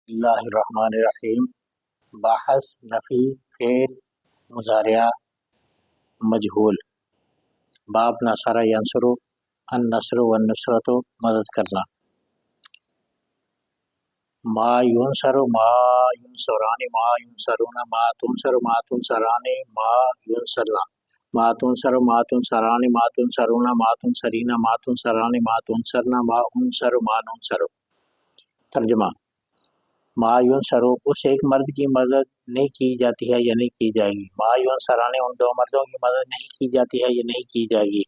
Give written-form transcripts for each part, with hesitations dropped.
اللہ الرحمن الرحیم۔ بحث، نفی، فعل، مضارع، مجہول۔ باب نصر ینصر، النصر والنصرۃ، مدد کرنا۔ ما ینصر، ما ینصران، ما ینصرون، ما تنصر، ما تنصران، ما ینصرن، ما تنصر، ما تنصران، ما تنصرون، ما تنصرین، ما تنصران، ما تنصرن، ما انصر، ما ننصر۔ ترجمہ: ما ینصر، اس ایک مرد کی مدد نہیں کی جاتی ہے یا نہیں کی جائے گی۔ ما ینصران، ان دو مردوں کی مدد نہیں کی جاتی ہے یا نہیں کی جائے گی۔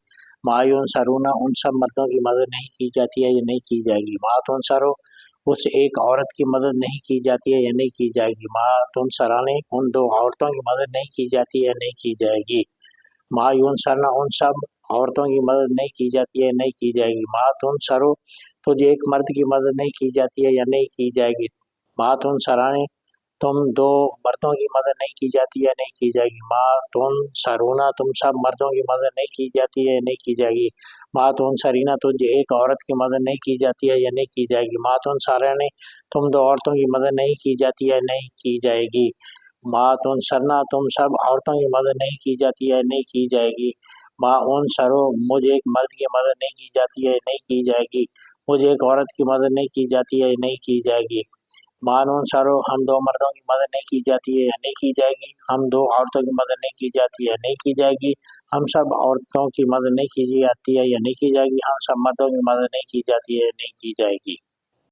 ما ینصرون، ان سب مردوں کی مدد نہیں کی جاتی ہے یا نہیں کی جائے گی۔ ما تنصر، اس ایک عورت کی مدد نہیں کی جاتی ہے یا نہیں کی جائے گی۔ ما تنصران، ان دو عورتوں کی مدد نہیں کی جاتی ہے یا نہیں کی جائے گی۔ ما ینصرن، ان سب عورتوں کی مدد نہیں کی جاتی ہے یا نہیں کی جائے گی۔ ما تنصر، تجھ ایک مرد کی مدد نہیں کی جاتی ہے یا نہیں کی جائے گی۔ ما تنصران، تم دو مردوں کی مدد نہیں کی جاتی ہے یا نہیں کی جائے گی۔ ما تنصرون، تم سب مردوں کی مدد نہیں کی جاتی ہے یا نہیں کی جائے گی۔ ما تنصرین، تجھ ایک عورت کی مدد نہیں کی جاتی ہے یا نہیں کی جائے گی۔ ما تنصران، تم دو عورتوں کی مدد نہیں کی جاتی ہے یا نہیں کی جائے گی۔ ما تنصرن، تم سب عورتوں کی مدد نہیں کی جاتی ہے یا نہیں کی جائے گی۔ ما انصر، مجھ ایک مرد کی مدد نہیں کی جاتی ہے یا نہیں کی جائے گی۔ مجھ ایک عورت کی مدد نہیں کی جاتی ہے یا نہیں کی جائے گی۔ ما ننصر، ہم دو مردوں کی مدد نہیں کی جاتی ہے یا نہیں کی جائے گی۔ ہم دو عورتوں کی مدد نہیں کی جاتی ہے یا نہیں کی جائے گی۔ ہم سب عورتوں کی مدد نہیں کی جاتی ہے یا نہیں کی جائے گی۔ ہم سب مردوں کی مدد نہیں کی جاتی ہے یا نہیں کی جائے گی۔